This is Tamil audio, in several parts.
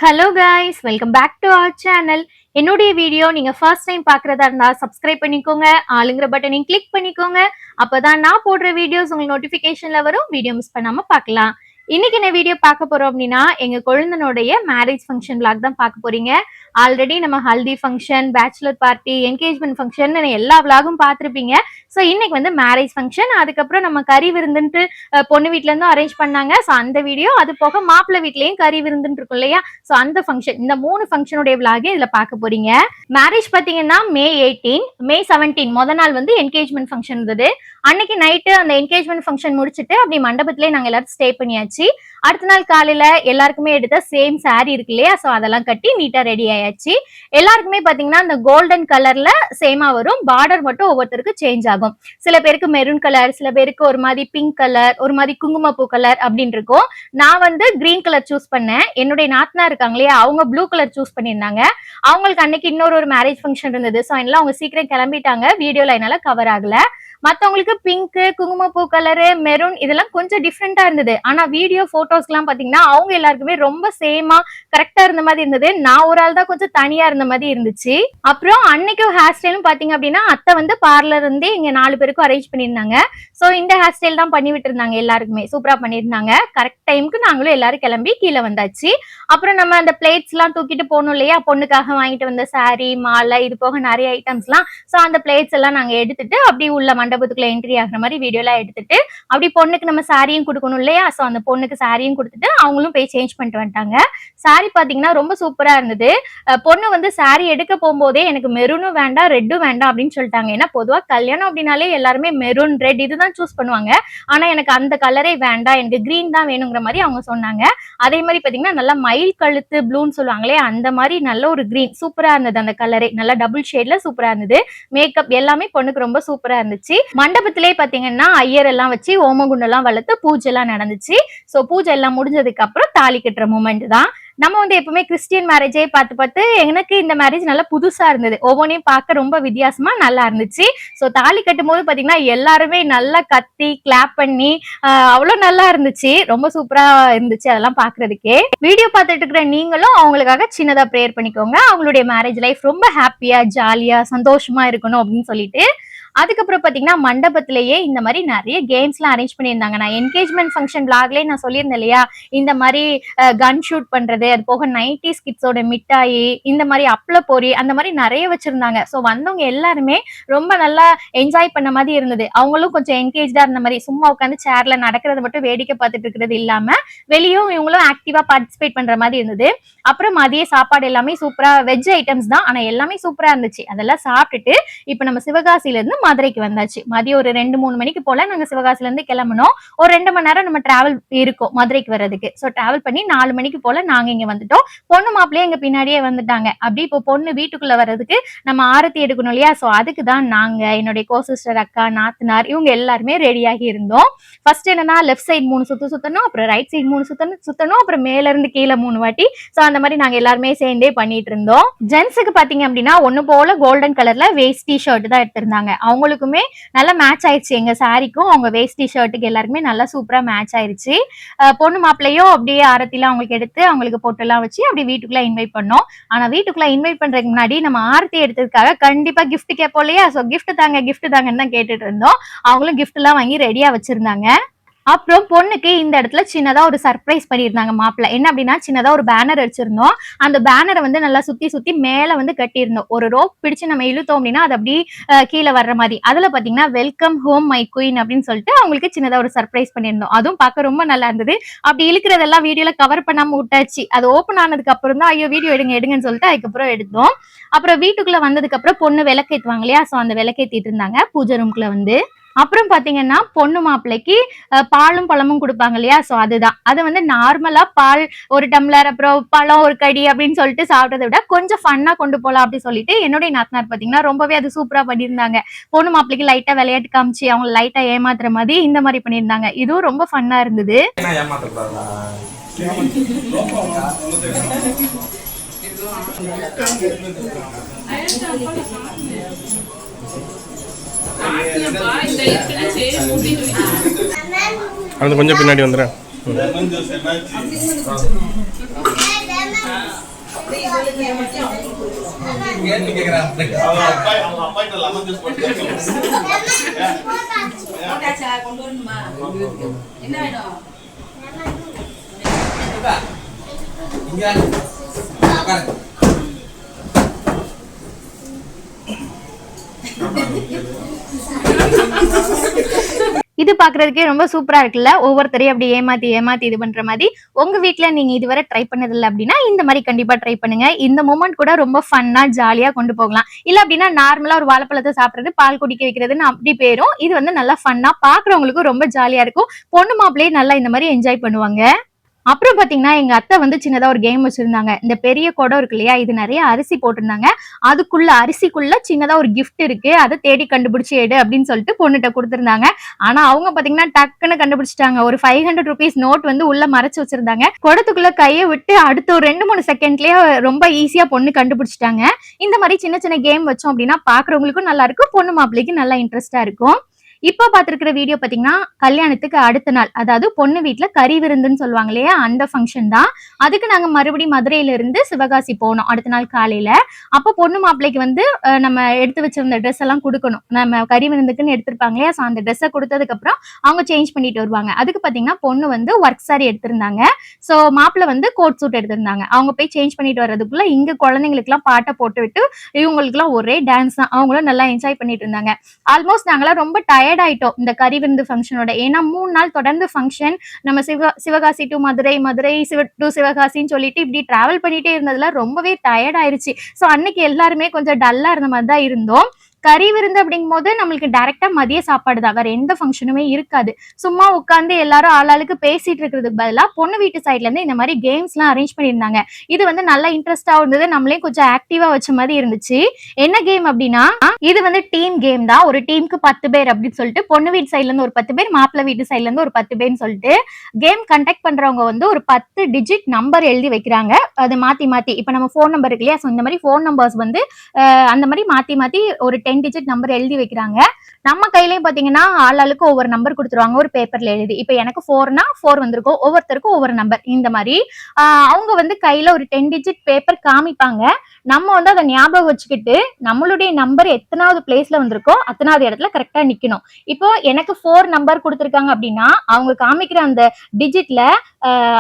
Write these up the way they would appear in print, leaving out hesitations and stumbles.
Hello guys, welcome back to our channel. என்னுடைய வீடியோ நீங்க ஃபர்ஸ்ட் டைம் பார்க்கறதா இருந்தா சப்ஸ்கிரைப் பண்ணிக்கோங்க, ஆளுங்கற பட்டனையும் கிளிக் பண்ணிக்கோங்க. அப்பதான் நான் போடுற வீடியோஸ் உங்களுக்கு நோட்டிஃபிகேஷன்ல வரும். வீடியோ மிஸ் பண்ணாம பார்க்கலாம். இன்னைக்கு என்ன வீடியோ பார்க்க போறோம் அப்படின்னா எங்க குழந்தைனுடைய மேரேஜ் ஃபங்க்ஷன் vlog தான் பார்க்க போறீங்க. ஆல்ரெடி நம்ம haldi function, bachelor party, engagement function எல்லா vlogகும் பார்த்திருப்பீங்க. ஸோ இன்னைக்கு வந்து மேரேஜ் ஃபங்க்ஷன், அதுக்கப்புறம் நம்ம கறி விருந்துன்ட்டு பொண்ணு வீட்ல இருந்தும் அரேஞ்ச் பண்ணாங்க. ஸோ அந்த வீடியோ, அது போக மாப்பிள்ளை வீட்லயும் கறி விருந்துன்னு இருக்கும் இல்லையா, ஸோ அந்த ஃபங்க்ஷன், இந்த 3 ஃபங்க்ஷனுடைய vlog இதுல பார்க்க போறீங்க. மேரேஜ் பாத்தீங்கன்னா மே 18, மே 17 முத நாள் வந்து என்கேஜ்மெண்ட் ஃபங்க்ஷன் இருந்தது. அன்னைக்கு நைட்டு அந்த என்கேஜ்மெண்ட் ஃபங்க்ஷன் முடிச்சுட்டு அப்படி மண்டபத்திலே நாங்க எல்லாரும் ஸ்டே பண்ணியாச்சு. அடுத்த நாள் காலையில எல்லாருக்குமே எடுத்த சேம் சாரி இருக்கு இல்லையா, ஸோ அதெல்லாம் கட்டி நீட்டா ரெடி ஆயாச்சு. எல்லாருக்குமே பாத்தீங்கன்னா அந்த கோல்டன் கலர்ல சேமா வரும், பார்டர் மட்டும் ஒவ்வொருத்தருக்கு சேஞ்ச் ஆகும். சில பேருக்கு மெரூன் கலர், சில பேருக்கு ஒரு மாதிரி பிங்க் கலர், ஒரு மாதிரி குங்குமப்பூ கலர் அப்படின்னு இருக்கும். நான் வந்து கிரீன் கலர் சூஸ் பண்ணேன். என்னுடைய நாத்தனா இருக்காங்க இல்லையா, அவங்க ப்ளூ கலர் சூஸ் பண்ணியிருந்தாங்க. அவங்களுக்கு அன்னைக்கு இன்னொரு மேரேஜ் ஃபங்க்ஷன் இருந்தது. ஸோ அதனால அவங்க சீக்கிரம் கிளம்பிட்டாங்க, வீடியோல என்னால கவர் ஆகல. மத்தவங்களுக்கு பிங்க், குங்குமப்பூ கலரு, மெரூன் இதெல்லாம் கொஞ்சம் டிஃப்ரெண்டா இருந்தது. ஆனா வீடியோ போட்டோஸ்லாம் பாத்தீங்கன்னா அவங்க எல்லாருக்குமே ரொம்ப சேமா கரெக்டா இருந்த மாதிரி இருந்தது. நான் ஒரு ஆள் தான் கொஞ்சம் தனியா இருந்த மாதிரி இருந்துச்சு. அப்புறம் அன்னைக்கு ஹேர் ஸ்டைலும் பாத்தீங்க அப்படின்னா அத்தை வந்து பார்லர் இருந்து இங்க 4 பேருக்கும் அரேஞ்ச் பண்ணியிருந்தாங்க. ஸோ இந்த ஹேர் ஸ்டைல் தான் பண்ணி விட்டு இருந்தாங்க. எல்லாருக்குமே சூப்பரா பண்ணியிருந்தாங்க. கரெக்ட் டைமுக்கு நாங்களும் எல்லாரும் கிளம்பி கீழே வந்தாச்சு. அப்புறம் நம்ம அந்த பிளேட்ஸ் எல்லாம் தூக்கிட்டு போகணும் இல்லையா, பொண்ணுக்காக வாங்கிட்டு வந்த சாரி, மாலை, இது போக நிறைய ஐட்டம்ஸ் எல்லாம். ஸோ அந்த பிளேட்ஸ் எல்லாம் நாங்க எடுத்துட்டு அப்படி உள்ள மண்டபத்துக்குள்ள என்ட்ரி ஆகிற மாதிரி வீடியோ எல்லாம் எடுத்துட்டு அப்படி பொண்ணுக்கு நம்ம சாரியும் கொடுக்கணும் இல்லையா, ஸோ அந்த பொண்ணுக்கு சாரியும் கொடுத்துட்டு அவங்களும் போய் சேஞ்ச் பண்ணிட்டு வந்துட்டாங்க. சாரி பாத்தீங்கன்னா ரொம்ப சூப்பரா இருந்தது. பொண்ணு வந்து சாரி எடுக்க போகும்போதே எனக்கு மெரூனும் வேண்டாம், ரெட்டும் வேண்டாம் அப்படின்னு சொல்லிட்டாங்க. ஏன்னா பொதுவா கல்யாணம் அப்படின்னாலே எல்லாருமே மெரூன், ரெட் இதுதான் சூஸ் பண்ணுவாங்க. ஆனா எனக்கு அந்த கலரே வேண்டாம், எனக்கு கிரீன் தான் வேணுங்கிற மாதிரி அவங்க சொன்னாங்க. அதே மாதிரி பாத்தீங்கன்னா நல்லா மயில் கழுத்து ப்ளூன்னு சொல்லுவாங்களே, அந்த மாதிரி நல்ல ஒரு கிரீன் சூப்பரா இருந்தது. அந்த கலரே நல்லா டபுள் ஷேட்ல சூப்பரா இருந்தது. மேக்கப் எல்லாமே பொண்ணுக்கு ரொம்ப சூப்பரா இருந்துச்சு. மண்டபத்திலே பாத்தீங்கன்னா ஐயர் எல்லாம் வச்சு ஓமகுண்டம் எல்லாம் வளர்த்து பூஜை எல்லாம் நடந்துச்சு. சோ பூஜை எல்லாம் முடிஞ்சதுக்கு அப்புறம் தாலி கட்டுற மூமெண்ட் தான். நம்ம வந்து எப்பவுமே கிறிஸ்டியன் மேரேஜே பார்த்து எனக்கு இந்த மேரேஜ் நல்லா புதுசா இருந்தது. ஒவ்வொன்றையும் பார்க்க ரொம்ப வித்தியாசமா நல்லா இருந்துச்சு. ஸோ தாலி கட்டும் போது பாத்தீங்கன்னா எல்லாருமே நல்லா கத்தி கிளாப் பண்ணி அவ்வளவு நல்லா இருந்துச்சு. ரொம்ப சூப்பரா இருந்துச்சு அதெல்லாம் பாக்குறதுக்கே. வீடியோ பார்த்துட்டு இருக்கிற நீங்களும் அவங்களுக்காக சின்னதா ப்ரேயர் பண்ணிக்கோங்க. அவங்களுடைய மேரேஜ் லைஃப் ரொம்ப ஹாப்பியா, ஜாலியா, சந்தோஷமா இருக்கணும் அப்படின்னு சொல்லிட்டு. அதுக்கப்புறம் பாத்தீங்கன்னா மண்டபத்திலேயே இந்த மாதிரி நிறைய கேம்ஸ் எல்லாம் அரேஞ்ச் பண்ணியிருந்தாங்க. நான் என்கேஜ்மெண்ட் ஃபங்க்ஷன் vlogலயே நான் சொல்லியிருந்தேன் இல்லையா, இந்த மாதிரி கன் ஷூட் பண்றது, அது போக 90s கிட்ஸோட மிட்டாயி, இந்த மாதிரி அப்பள பொரி, அந்த மாதிரி நிறைய வச்சிருந்தாங்க. ஸோ வந்தவங்க எல்லாருமே ரொம்ப நல்லா என்ஜாய் பண்ண மாதிரி இருந்தது. அவங்களும் கொஞ்சம் என்கேஜா இருந்த மாதிரி, சும்மா உட்காந்து சேர்ல நடக்கிறத மட்டும் வேடிக்கை பார்த்துட்டு இருக்கிறது இல்லாம வெளியும் இவங்களும் ஆக்டிவா பார்ட்டிசிபேட் பண்ற மாதிரி இருந்தது. அப்புறம் மதிய சாப்பாடு எல்லாமே சூப்பரா, வெஜ் ஐட்டம்ஸ் தான், ஆனா எல்லாமே சூப்பரா இருந்துச்சு. அதெல்லாம் சாப்பிட்டுட்டு இப்ப நம்ம சிவகாசியில இருந்து மதுரைக்கு வந்தாச்சு. மதியம் ஒரு 2-3 மணிக்கு போல நாங்க சிவகாசில இருந்து கிளம்பணும். ஒரு 2 மணி நேரம் நம்ம டிராவல் இருக்கும் மதுரைக்கு வர்றதுக்கு. ஸோ டிராவல் பண்ணி 4 மணிக்கு போல நாங்க இங்க வந்துட்டோம். பொண்ணு மாப்பிள்ளையே எங்க பின்னாடியே வந்துட்டாங்க. அப்படி இப்போ பொண்ணு வீட்டுக்குள்ள வர்றதுக்கு நம்ம ஆரத்தி எடுக்கணும் இல்லையா, ஸோ அதுக்கு தான் நாங்க, என்னுடைய கோ சிஸ்டர், அக்கா, நாத்தனார் இவங்க எல்லாருமே ரெடியாகி இருந்தோம். ஃபர்ஸ்ட் என்னன்னா லெஃப்ட் சைடு 3 சுத்து சுத்தணும், அப்புறம் ரைட் சைடு 3 சுத்தணும், அப்புறம் மேல இருந்து கீழே 3 வாட்டி. ஸோ அந்த மாதிரி நாங்க எல்லாருமே சேர்ந்தே பண்ணிட்டு இருந்தோம். ஜென்ஸுக்கு பாத்தீங்க அப்படின்னா ஒண்ணு போல கோல்டன் கலர்ல வேஸ்டி ஷர்ட் தான் எடுத்திருந்தாங்க. அவங்களுக்குமே நல்லா மேட்ச் ஆயிடுச்சு. எங்க சாரிக்கும் அவங்க வேஸ்டி ஷர்ட்டுக்கு எல்லாருக்குமே நல்லா சூப்பரா மேட்ச் ஆயிடுச்சு. பொண்ணு மாப்பிள்ளையும் அப்படியே ஆரத்திலாம் அவங்களுக்கு எடுத்து அவங்களுக்கு பொட்டு எல்லாம் வச்சு அப்படி வீட்டுக்குள்ள இன்வைட் பண்ணோம். ஆனா வீட்டுக்குள்ள இன்வைட் பண்றதுக்கு முன்னாடி நம்ம ஆரத்தி எடுத்ததுக்காக கண்டிப்பா கிஃப்ட் கேட்போம் இல்லையா, ஸோ கிஃப்ட் தாங்கன்னு தான் கேட்டுட்டு இருந்தோம். அவங்களும் கிஃப்ட் எல்லாம் வாங்கி ரெடியா வச்சிருந்தாங்க. அப்புறம் பொண்ணுக்கு இந்த இடத்துல சின்னதா ஒரு சர்ப்ரைஸ் பண்ணியிருந்தாங்க மாப்பிள்ள. என்ன அப்படின்னா சின்னதா ஒரு பேனர் வச்சிருந்தோம். அந்த பேனரை வந்து நல்லா சுத்தி சுத்தி மேல வந்து கட்டியிருந்தோம். ஒரு ரோப் பிடிச்சு நம்ம இழுத்தோம் அப்படின்னா அது அப்படி கீழே வர்ற மாதிரி. அதுல பாத்தீங்கன்னா வெல்கம் ஹோம் மை குயின் அப்படின்னு சொல்லிட்டு அவங்களுக்கு சின்னதா ஒரு சர்ப்ரைஸ் பண்ணியிருந்தோம். அதுவும் பார்க்க ரொம்ப நல்லா இருந்தது. அப்படி இழுக்கிறதெல்லாம் வீடியோல கவர் பண்ணாம விட்டாச்சு. அது ஓப்பன் ஆனதுக்கு அப்புறம் தான் ஐயோ வீடியோ எடுங்கன்னு சொல்லிட்டு அதுக்கப்புறம் எடுத்தோம். அப்புறம் வீட்டுக்குள்ள வந்ததுக்கு அப்புறம் பொண்ணு விளக்கேத்துவாங்க இல்லையா, சோ அந்த விளக்கேத்திட்டு இருந்தாங்க பூஜை ரூம்குள்ள வந்து. அப்புறம் பாத்தீங்கன்னா பொண்ணு மாப்பிள்ளைக்கு பாலும் பழமும் கொடுப்பாங்க இல்லையா, சோ அதுதான். அது வந்து நார்மலா பால் ஒரு டம்ளர், அப்புறம் பழம் ஒரு கடி அப்படின்னு சொல்லிட்டு சாப்பிட்டதை விட கொஞ்சம் ஃபன்னா கொண்டு போலாம் அப்படின்னு சொல்லிட்டு என்னுடைய நாத்தனார் பாத்தீங்கன்னா ரொம்பவே அது சூப்பரா பண்ணியிருந்தாங்க. பொண்ணு மாப்பிள்ளைக்கு லைட்டா விளையாட்டு காமிச்சு அவங்க லைட்டா ஏமாத்துற மாதிரி இந்த மாதிரி பண்ணியிருந்தாங்க. இதுவும் ரொம்ப ஃபன்னா இருந்தது. அது கொஞ்சம் பின்னாடி வந்துடுறேன். இது பாக்குறதுக்கே ரொம்ப சூப்பரா இருக்குல்ல. ஒவ்வொருத்தரையும் அப்படி ஏமாத்தி ஏமாத்தி இது பண்ற மாதிரி. உங்க வீட்ல நீங்க இதுவரை ட்ரை பண்ணதில்ல அப்படின்னா இந்த மாதிரி கண்டிப்பா ட்ரை பண்ணுங்க. இந்த மொமெண்ட் கூட ரொம்ப ஃபன்னா ஜாலியா கொண்டு போகலாம். இல்ல அப்படின்னா நார்மலா ஒரு வாழைப்பழத்தை சாப்பிடுறது, பால் குடிக்க வைக்கிறதுன்னு அப்படி போயிரும். இது வந்து நல்லா ஃபன்னா பாக்குறவங்களுக்கும் ரொம்ப ஜாலியா இருக்கும். பொண்ணு மாப்பிள்ளையே நல்லா இந்த மாதிரி என்ஜாய் பண்ணுவாங்க. அப்புறம் பாத்தீங்கன்னா எங்க அத்தை வந்து சின்னதா ஒரு கேம் வச்சிருந்தாங்க. இந்த பெரிய குடம் இருக்கு இல்லையா, இது நிறைய அரிசி போட்டிருந்தாங்க. அதுக்குள்ள அரிசிக்குள்ள சின்னதா ஒரு கிஃப்ட் இருக்கு, அதை தேடி கண்டுபிடிச்சு எடு அப்படின்னு சொல்லிட்டு பொண்ணுகிட்ட கொடுத்திருந்தாங்க. ஆனா அவங்க பாத்தீங்கன்னா டக்குன்னு கண்டுபிடிச்சிட்டாங்க. ஒரு 500 ருபீஸ் நோட் வந்து உள்ள மறைச்சு வச்சிருந்தாங்க. குடத்துக்குள்ள கையை விட்டு அடுத்த ஒரு 2-3 செகண்ட்லயே ரொம்ப ஈஸியா பொண்ணு கண்டுபிடிச்சிட்டாங்க. இந்த மாதிரி சின்ன சின்ன கேம் வச்சோம் அப்படின்னா பாக்குறவங்களுக்கும் நல்லா இருக்கும், பொண்ணு மாப்பிள்ளைக்கு நல்லா இன்ட்ரெஸ்டா இருக்கும். இப்ப பாத்துருக்கிற வீடியோ பாத்தீங்கன்னா கல்யாணத்துக்கு அடுத்த நாள், அதாவது பொண்ணு வீட்டுல கறி விருந்துன்னு சொல்லுவாங்க இல்லையா, அந்த ஃபங்க்ஷன் தான். அதுக்கு நாங்க மறுபடியும் மதுரையில இருந்து சிவகாசி போனோம் அடுத்த நாள் காலையில. அப்ப பொண்ணு மாப்பிள்ளைக்கு வந்து நம்ம எடுத்து வச்சிருந்த ட்ரெஸ் எல்லாம் கொடுக்கணும். நம்ம கறி விருந்துக்குன்னு எடுத்திருப்பாங்க இல்லையா, அந்த ட்ரெஸ்ஸை கொடுத்ததுக்கு அப்புறம் அவங்க சேஞ்ச் பண்ணிட்டு வருவாங்க. அதுக்கு பாத்தீங்கன்னா பொண்ணு வந்து ஒர்க் சாரி எடுத்திருந்தாங்க. சோ மாப்பிள்ள வந்து கோட் சூட் எடுத்திருந்தாங்க. அவங்க போய் சேஞ்ச் பண்ணிட்டு வர்றதுக்குள்ள இங்க குழந்தைங்களுக்கு எல்லாம் பாட்டை போட்டு விட்டு இவங்களுக்கு எல்லாம் ஒரே டான்ஸ் தான். அவங்களும் நல்லா என்ஜாய் பண்ணிட்டு இருந்தாங்க. ஆல்மோஸ்ட் நாங்களாம் ரொம்ப டயர்ட் ஆயிட்டோம் இந்த கறி விருந்து ஃபங்க்ஷனோட. ஏன்னா 3 நாள் தொடர்ந்து ஃபங்க்ஷன். நம்ம சிவகாசி டு மதுரை, மதுரை டு சிவகாசின்னு சொல்லிட்டு இப்படி டிராவல் பண்ணிட்டே இருந்ததுல ரொம்பவே டயர்ட் ஆயிருச்சு. சோ அன்னைக்கு எல்லாருமே கொஞ்சம் டல்லா இருந்த மாதிரி தான் இருந்தோம். கறி விருந்து அப்படிங்கும் போது நம்மளுக்கு டைரக்டா மதிய சாப்பாடு தான், வேற எந்த ஃபங்க்ஷனுமே இருக்காது. சும்மா உட்காந்து எல்லாரும் ஆளாளுக்கு பேசிட்டு இருக்கிறதுக்கு பதிலா பொண்ணு வீட்டு சைட்ல இருந்து இந்த மாதிரி கேம்ஸ் எல்லாம் அரேஞ்ச் பண்ணியிருந்தாங்க. இது வந்து நல்லா இன்ட்ரெஸ்டா இருந்தது, நம்மளே கொஞ்சம் ஆக்டிவா வச்ச மாதிரி இருந்துச்சு. என்ன கேம் அப்படின்னா இது வந்து டீம் கேம் தான். ஒரு டீமுக்கு 10 பேர் அப்படின்னு சொல்லிட்டு பொண்ணு வீட்டு சைட்ல இருந்து ஒரு 10 பேர், மாப்பிள்ளை வீட்டு சைட்ல இருந்து ஒரு 10 பேர்னு சொல்லிட்டு கேம் கண்டக்ட் பண்றவங்க வந்து ஒரு 10 டிஜிட் நம்பர் எழுதி வைக்கிறாங்க. அது மாத்தி மாத்தி, இப்ப நம்ம போன் நம்பர் இருக்கு இல்லையா, இந்த மாதிரி போன் நம்பர்ஸ் வந்து அந்த மாதிரி மாத்தி மாத்தி ஒரு 10 டிஜிட் நம்பர் எழுதி வைக்கிறாங்க. நம்ம கையிலயும் பாத்தீங்கன்னா ஆளாளுக்கு ஒவ்வொரு நம்பர் கொடுத்துருவாங்க ஒரு பேப்பர்ல எழுதி. இப்ப எனக்கு 4னா 4 வந்திருக்கும், ஒவ்வொருத்தருக்கும் ஒவ்வொரு நம்பர். இந்த மாதிரி அவங்க வந்து கையில ஒரு 10 டிஜிட் பேப்பர் காமிப்பாங்க. நம்ம வந்து அதை ஞாபகம் வச்சுக்கிட்டு நம்மளுடைய நம்பர் எத்தனாவது பிளேஸ்ல வந்திருக்கோ அத்தனாவது இடத்துல கரெக்டா நிக்கணும். இப்போ எனக்கு 4 நம்பர் கொடுத்துருக்காங்க அப்படின்னா அவங்க காமிக்கிற அந்த டிஜிட்ல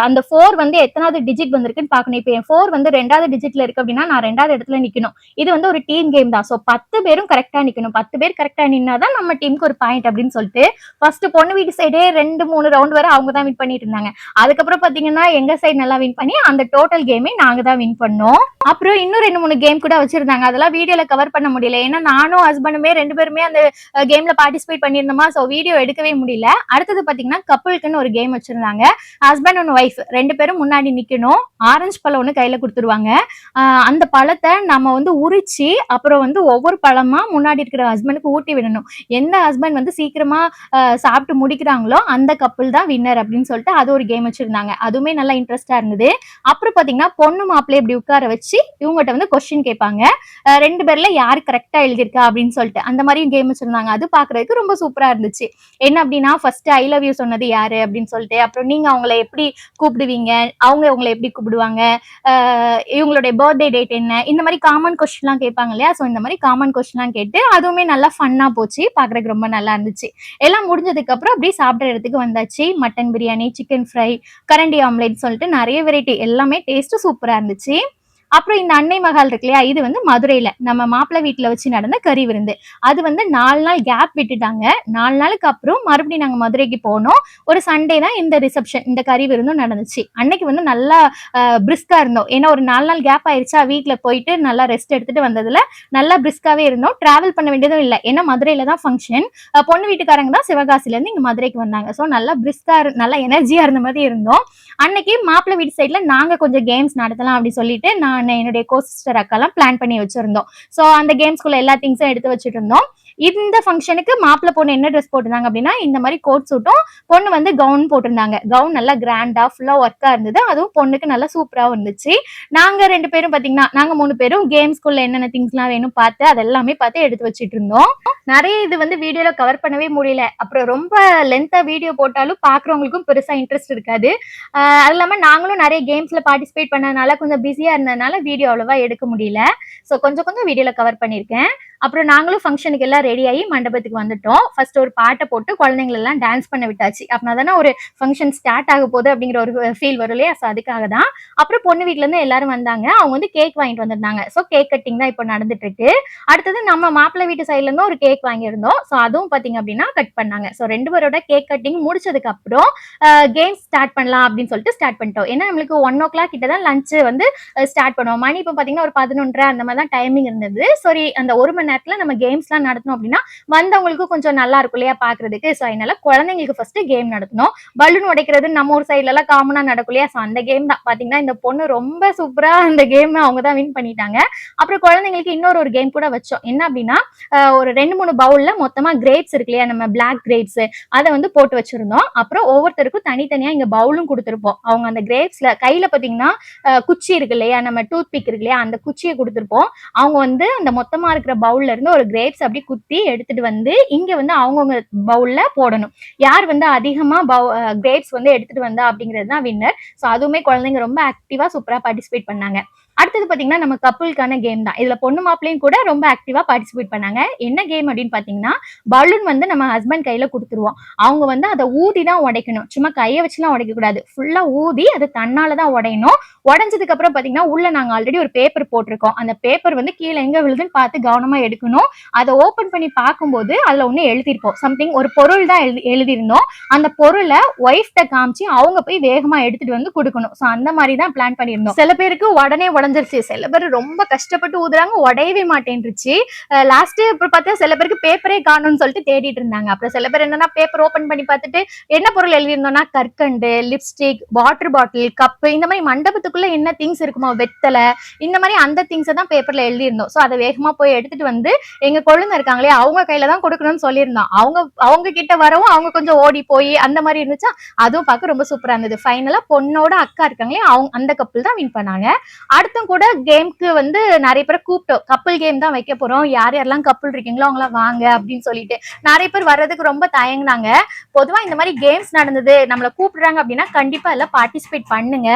அந்த 4 வந்து எத்தனாவது டிஜிட் வந்திருக்குன்னு பாக்கணும். இப்போ என் 4 வந்து 2வது டிஜிட்ல இருக்கு அப்படின்னா நான் 2வது இடத்துல நிக்கணும். இது வந்து ஒரு டீம் கேம் தான். சோ 10 பேரும் கரெக்டா நிக்கணும். 10 பேர் கரெக்டா நின்னாதான் நம்ம டீமுக்கு ஒரு பாயிண்ட் அப்படின்னு சொல்லிட்டு ஃபர்ஸ்ட் பொண்ணு வீட்டு சைடே 2-3 ரவுண்ட் வரை அவங்க தான் வின் பண்ணிட்டு இருந்தாங்க. அதுக்கப்புறம் பாத்தீங்கன்னா எங்க சைடு நல்லா வின் பண்ணி அந்த டோட்டல் கேமே நாங்க தான் வின் பண்ணோம். அப்புறம் இன்னும் 2-3 கேம் கூட வச்சிருந்தாங்க. அதெல்லாம் வீடியோல கவர் பண்ண முடியல. ஏன்னா நானும் ஹஸ்பண்டுமே 2 பேருமே அந்த கேம்ல பார்ட்டிசிபேட் பண்ணியிருந்தோமா, சோ வீடியோ எடுக்கவே முடியல. அடுத்தது பாத்தீங்கன்னா கப்புளுக்குன்னு ஒரு கேம் வச்சிருந்தாங்க. ஹஸ்பண்ட் அண்ட் ஒய்ஃப் 2 பேரும் முன்னாடி நிக்கணும். ஆரஞ்சு பழம் ஒண்ணு கையில கொடுத்துருவாங்க. அந்த பழத்தை நம்ம வந்து உரிச்சு அப்புறம் வந்து ஒவ்வொரு பழமா முன்னாடி இருக்கிற ஹஸ்பண்டுக்கு ஊட்டி விடணும். எந்த ஹஸ்பண்ட் வந்து சீக்கிரமா சாப்பிட்டு முடிக்கிறாங்களோ அந்த கப்புள் தான் வின்னர் அப்படின்னு சொல்லிட்டு அது ஒரு கேம் வச்சிருந்தாங்க. அதுவுமே நல்லா இன்ட்ரெஸ்டா இருந்தது. அப்புறம் பாத்தீங்கன்னா பொண்ணு மாப்பிள்ளை இப்படி உட்கார வச்சு இவங்ககிட்ட வந்து கொஸ்டின் கேட்பாங்க. 2 பேர்ல யாரு கரெக்டா எழுதிருக்கா அப்படின்னு சொல்லிட்டு அந்த மாதிரியும் கேம் வச்சிருந்தாங்க. அது பாக்குறதுக்கு ரொம்ப சூப்பரா இருந்துச்சு. என்ன அப்படின்னா ஃபர்ஸ்ட் ஐ லவ் யூ சொன்னது யாரு அப்படின்னு சொல்லிட்டு, அப்புறம் நீங்க அவங்களை எப்படி கூப்பிடுவீங்க, அவங்க உங்களை எப்படி கூப்பிடுவாங்க, இவங்களுடைய பர்த்டே டேட் என்ன, இந்த மாதிரி காமன் கொஸ்டின் எல்லாம் கேட்பாங்க இல்லையா. சோ இந்த மாதிரி காமன் கொஸ்டின் எல்லாம் கேட்டு அதுவுமே நல்லா ஃபன்னா போச்சு. பாக்குறதுக்கு ரொம்ப நல்லா இருந்துச்சு. எல்லாம் முடிஞ்சதுக்கு அப்புறம் அப்படியே சாப்பிடுற இடத்துக்கு வந்தாச்சு. மட்டன் பிரியாணி, சிக்கன் ஃப்ரை, கரண்டி ஆம்லேட் சொல்லிட்டு நிறைய வெரைட்டி, எல்லாமே டேஸ்ட் சூப்பரா இருந்துச்சு. அப்புறம் இந்த அன்னை மகால் இருக்கு இல்லையா, இது வந்து மதுரையில நம்ம மாப்பிள்ளை வீட்டுல வச்சு நடந்த கறி விருந்து. அது வந்து 4 நாள் கேப் விட்டுட்டாங்க. 4 நாளுக்கு அப்புறம் மறுபடியும் நாங்க மதுரைக்கு போனோம். ஒரு சண்டே தான் இந்த ரிசப்ஷன், இந்த கறி விருந்தும் நடந்துச்சு. அன்னைக்கு வந்து நல்லா பிரிஸ்கா இருந்தோம். ஏன்னா ஒரு 4 நாள் கேப் ஆயிடுச்சா, வீட்டுல போயிட்டு நல்லா ரெஸ்ட் எடுத்துட்டு வந்ததுல நல்லா பிரிஸ்காவே இருந்தோம். டிராவல் பண்ண வேண்டியதும் இல்லை. ஏன்னா மதுரையில தான் ஃபங்க்ஷன். பொண்ணு வீட்டுக்காரங்க தான் சிவகாசில இருந்து இங்க மதுரைக்கு வந்தாங்க. சோ நல்லா பிரிஸ்கா நல்லா எனர்ஜியா இருந்த மாதிரி இருந்தோம். அன்னைக்கு மாப்பிள்ளை வீட்டு சைட்ல நாங்க கொஞ்சம் கேம்ஸ் நடத்தலாம் அப்படி சொல்லிட்டு நான் என்னுடைய கோ சிஸ்டர் அக்காலாம் பிளான் பண்ணி வச்சிருந்தோம். சோ அந்த கேம்ஸ்குள்ள எல்லா திங்ஸும் எடுத்து வச்சுட்டு இருந்தோம். இந்த ஃபங்க்ஷனுக்கு மாப்பிள்ளை பொண்ணு என்ன ட்ரெஸ் போட்டிருந்தாங்க அப்படின்னா இந்த மாதிரி கோட் சூட்டும், பொண்ணு வந்து கவுன் போட்டிருந்தாங்க. கவுன் நல்லா கிராண்டா ஃபுல்லா ஒர்க்கா இருந்தது. அதுவும் பொண்ணுக்கு நல்லா சூப்பராகவும் இருந்துச்சு. நாங்க 2 பேரும் பாத்தீங்கன்னா நாங்க 3 பேரும் கேம்ஸ்குள்ள என்னென்ன திங்ஸ்லாம் வேணும் பார்த்து அதெல்லாமே பார்த்து எடுத்து வச்சுட்டு இருந்தோம். நிறைய இது வந்து வீடியோல கவர் பண்ணவே முடியல. அப்புறம் ரொம்ப லென்த்தா வீடியோ போட்டாலும் பாக்குறவங்களுக்கும் பெருசா இன்ட்ரெஸ்ட் இருக்காது. அது இல்லாம நாங்களும் நிறைய கேம்ஸ்ல பார்ட்டிசிபேட் பண்ணதுனால கொஞ்சம் பிஸியா இருந்ததுனால வீடியோ அவ்வளவா எடுக்க முடியல. ஸோ கொஞ்சம் கொஞ்சம் வீடியோல கவர் பண்ணியிருக்கேன். அப்புறம் நாங்களும் ஃபங்க்ஷனுக்கு எல்லாம் ரெடி ஆகி மண்டபத்துக்கு வந்துட்டோம். ஃபர்ஸ்ட் ஒரு பாட்டை போட்டு குழந்தைங்களை எல்லாம் டான்ஸ் பண்ண விட்டாச்சு. அப்படின்னா தானே ஒரு ஃபங்க்ஷன் ஸ்டார்ட் ஆக போகுது அப்படிங்கிற ஒரு ஃபீல் வரும் இல்லையா? ஸோ அதுக்காக தான். அப்புறம் பொண்ணு வீட்ல இருந்து எல்லாரும் வந்தாங்க. அவங்க வந்து கேக் வாங்கிட்டு வந்திருந்தாங்க. ஸோ கேக் கட்டிங் தான் இப்போ நடந்துட்டு இருக்கு. அடுத்தது நம்ம மாப்பிள்ளை வீட்டு சைட்ல இருந்து ஒரு கேக் வாங்கியிருந்தோம். ஸோ அதுவும் பாத்தீங்க அப்படின்னா கட் பண்ணாங்க. ஸோ 2 பேரோட கேக் கட்டிங் முடிச்சதுக்கு அப்புறம் கேம்ஸ் ஸ்டார்ட் பண்ணலாம் அப்படின்னு சொல்லிட்டு ஸ்டார்ட் பண்ணிட்டோம். ஏன்னா நம்மளுக்கு 1 o'clock கிட்ட தான் லஞ்ச் வந்து ஸ்டார்ட் பண்ணுவோம். மணி இப்போ பாத்தீங்கன்னா ஒரு 11:30 அந்த மாதிரி தான் டைமிங் இருந்தது. சரி அந்த 1 மணி நேரத்துல நம்ம கேம்ஸ்லாம் நடத்தணும் அப்படின்னா வந்தவங்களுக்கும் கொஞ்சம் நல்லா இருக்கும் இல்லையா பாக்குறதுக்கு. ஸோ அதனால குழந்தைங்களுக்கு ஃபர்ஸ்ட் கேம் நடத்தணும். பலூன் உடைக்கிறது நம்ம ஊர் சைட்ல எல்லாம் காமனா நடக்கும் இல்லையா? ஸோ அந்த கேம் தான் பாத்தீங்கன்னா இந்த பொண்ணு ரொம்ப சூப்பரா அந்த கேம் அவங்க தான் வின் பண்ணிட்டாங்க. அப்புறம் குழந்தைங்களுக்கு இன்னொரு கேம் கூட வச்சோம். என்ன அப்படின்னா ஒரு 2-3 பவுல்ல மொத்தமா கிரேப்ஸ் இருக்கு இல்லையா, நம்ம பிளாக் கிரேப்ஸ் அதை வந்து போட்டு வச்சிருந்தோம். அப்புறம் ஒவ்வொருத்தருக்கும் தனித்தனியா இங்க பவுலும் கொடுத்துருப்போம். அவங்க அந்த கிரேப்ஸ்ல கையில பாத்தீங்கன்னா குச்சி இருக்கு இல்லையா, நம்ம டூத் பிக் இருக்கு இல்லையா, அந்த குச்சியை கொடுத்துருப்போம். அவங்க வந்து அந்த மொத்தமா இருக்கிற பவுல்ல இருந்து ஒரு கிரேப்ஸ் அப்படி குத்தி எடுத்துட்டு வந்து இங்க வந்து அவங்கவுங்க பவுல்ல போடணும். யார் வந்து அதிகமா கிரேப்ஸ் வந்து எடுத்துட்டு வந்தா அப்படிங்கிறது தான் வின்னர். ஸோ அதுவுமே குழந்தைங்க ரொம்ப ஆக்டிவா சூப்பரா பார்ட்டிசிபேட் பண்ணாங்க. அடுத்தது பாத்தீங்கன்னா நம்ம கப்புளுக்கான கேம் தான். இதுல பொண்ணு மாப்பிளையும் கூட ரொம்ப ஆக்டிவா பார்ட்டிசிபேட் பண்ணாங்க. என்ன கேம் அப்படின்னு பாத்தீங்கன்னா பலூன் வந்து நம்ம ஹஸ்பண்ட் கையில கொடுத்துருவோம். அவங்க வந்து அதை ஊதி தான் உடைக்கணும். சும்மா கையை வச்சுலாம் உடைக்க கூடாது. ஃபுல்லா ஊதி அது தன்னாலதான் உடையணும். உடஞ்சதுக்கு அப்புறம் பாத்தீங்கன்னா உள்ள நாங்க ஆல்ரெடி ஒரு பேப்பர் போட்டிருக்கோம். அந்த பேப்பர் வந்து கீழே எங்க விழுதுன்னு பார்த்து கவனமா எடுக்கணும். அதை ஓபன் பண்ணி பார்க்கும்போது அதுல ஒண்ணு எழுதிருப்போம். சம்திங் ஒரு பொருள் தான் எழுதியிருந்தோம். அந்த பொருளை ஒய்ஃப்ட காமிச்சு அவங்க போய் வேகமா எடுத்துட்டு வந்து கொடுக்கணும். சோ அந்த மாதிரி தான் பிளான் பண்ணியிருந்தோம். சில பேருக்கு உடனே உடஞ்சிருச்சு. சில பேர் ரொம்ப கஷ்டப்பட்டு ஊதுறாங்க, உடையவே மாட்டேன்ருச்சு. லாஸ்ட் அப்புறம் பார்த்தா சில பேருக்கு பேப்பரே காணும்னு சொல்லிட்டு தேடிட்டு இருந்தாங்க. அப்புறம் சில பேர் என்னன்னா பேப்பர் ஓபன் பண்ணி பார்த்துட்டு என்ன பொருள் எழுதியிருந்தோம்னா கற்கண்டு, லிப்ஸ்டிக், வாட்டர் பாட்டில், கப்பு, இந்த மாதிரி மண்டபத்துக்குள்ள என்ன திங்ஸ் இருக்குமோ, வெத்தலை, இந்த மாதிரி அந்த திங்ஸை தான் பேப்பர்ல எழுதியிருந்தோம். ஸோ அதை வேகமா போய் எடுத்துட்டு வந்து எங்க கொழுந்து இருக்காங்களே அவங்க கையில தான் கொடுக்கணும்னு சொல்லியிருந்தோம். அவங்க கிட்ட வரவும் அவங்க கொஞ்சம் ஓடி போய் அந்த மாதிரி இருந்துச்சா, அதுவும் பார்க்க ரொம்ப சூப்பரா இருந்தது. ஃபைனலா பொண்ணோட அக்கா இருக்காங்களே அவங்க அந்த கப்பல் தான் வின் பண்ணாங்க. அடுத்தும் கூட கேம்க்கு வந்து நிறைய பேரை கூப்பிட்டோம். கப்பல் கேம் தான் வைக்க போறோம், யார் யாரெல்லாம் கப்பல் இருக்கீங்களோ அவங்களாம் வாங்க அப்படின்னு சொல்லிட்டு நிறைய பேர் வர்றதுக்கு ரொம்ப தயங்குனாங்க. பொதுவா இந்த மாதிரி கேம்ஸ் நடந்தது நம்மளை கூப்பிடுறாங்க அப்படின்னா கண்டிப்பா எல்லாம் பார்ட்டிசிபேட் பண்ணுங்க.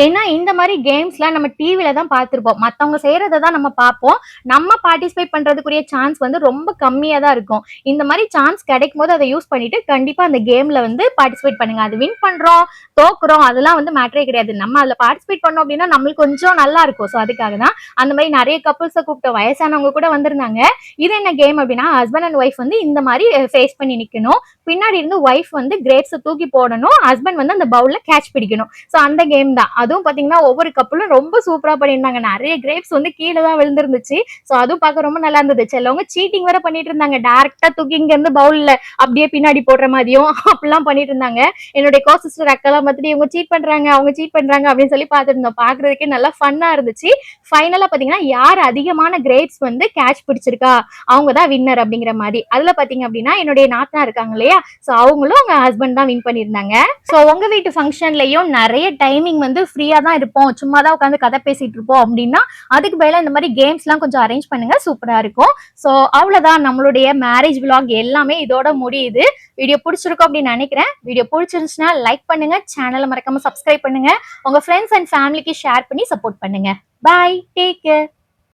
ஏன்னா இந்த மாதிரி கேம்ஸ்லாம் நம்ம டிவில தான் பார்த்துருப்போம். மற்றவங்க செய்யறதை தான் நம்ம பார்ப்போம். நம்ம பார்ட்டிசிபேட் பண்றதுக்குரிய சான்ஸ் வந்து ரொம்ப கம்மியா தான் இருக்கும். இந்த மாதிரி சான்ஸ் கிடைக்கும் போது அதை யூஸ் பண்ணிட்டு கண்டிப்பா அந்த கேம்ல வந்து பார்ட்டிசிபேட் பண்ணுங்க. அது வின் பண்றோம் தோக்குறோம் அதெல்லாம் வந்து மேட்டரே கிடையாது. நம்ம அதுல பார்ட்டிசிபேட் பண்ணோம் அப்படின்னா நம்மளுக்கு கொஞ்சம் நல்லா இருக்கும். ஸோ அதுக்காக தான் அந்த மாதிரி நிறைய கப்புள்ஸை கூப்பிட்ட வயசானவங்க கூட வந்திருந்தாங்க. இது என்ன கேம் அப்படின்னா ஹஸ்பண்ட் அண்ட் ஒய்ஃப் வந்து இந்த மாதிரி ஃபேஸ் பண்ணி நிக்கணும். பின்னாடி இருந்து ஒய்ஃப் வந்து கிரேப்ஸை தூக்கி போடணும், ஹஸ்பண்ட் வந்து அந்த பவுல்ல கேட்ச் பிடிக்கணும். ஸோ அந்த கேம் தான். அதுவும் பாத்தீங்கன்னா ஒவ்வொரு கப்பலும் ரொம்ப சூப்பரா பண்ணியிருந்தாங்க. நிறைய கிரேப்ஸ் வந்து கீழே தான் விழுந்துருந்துச்சு. சோ அதுவும் பார்க்க ரொம்ப நல்லா இருந்தது. சிலவங்க சீட்டிங் வேற பண்ணிட்டு இருந்தாங்க. டைரக்டா தூக்கி இங்க இருந்து பவுல்ல அப்படியே பின்னாடி போடுற மாதிரியும் அப்படிலாம் பண்ணிட்டு இருந்தாங்க. என்னுடைய கோ சிஸ்டர் அக்கெல்லாம் பார்த்துட்டு இவங்க சீட் பண்றாங்க அவங்க சீட் பண்றாங்க அப்படின்னு சொல்லி பார்த்துட்டு இருந்தோம். பாக்குறதுக்கே நல்லா ஃபன்னா இருந்துச்சு. ஃபைனலா பாத்தீங்கன்னா யார் அதிகமான கிரேப்ஸ் வந்து கேட்ச் பிடிச்சிருக்கா அவங்க தான் வின்னர் அப்படிங்கிற மாதிரி. அதுல பாத்தீங்க அப்படின்னா என்னுடைய நாத்தனா இருக்காங்க இல்லையா, சோ அவங்களும் அவங்க ஹஸ்பண்ட் தான் வின் பண்ணியிருந்தாங்க. சோ உங்க வீட்டு ஃபங்க்ஷன்லயும் நிறைய டைமிங் வந்து ஃப்ரீயா தான் இருப்போம், சும்மா தான் உட்காந்து கதை பேசிட்டு இருப்போம் அப்படின்னா அதுக்கு பதிலா இந்த மாதிரி கேம்ஸ்லாம் கொஞ்சம் அரேஞ்ச் பண்ணுங்க, சூப்பரா இருக்கும். ஸோ அவ்வளவுதான், நம்மளுடைய மேரேஜ் விலாக் எல்லாமே இதோட முடியுது. வீடியோ பிடிச்சிருக்கும் அப்படின்னு நினைக்கிறேன். வீடியோ பிடிச்சிருந்துச்சுன்னா லைக் பண்ணுங்க, சேனலை மறக்காம சப்ஸ்கிரைப் பண்ணுங்க, உங்க ஃப்ரெண்ட்ஸ் அண்ட் ஃபேமிலிக்கு ஷேர் பண்ணி சப்போர்ட் பண்ணுங்க. பாய், டேக் கேர்.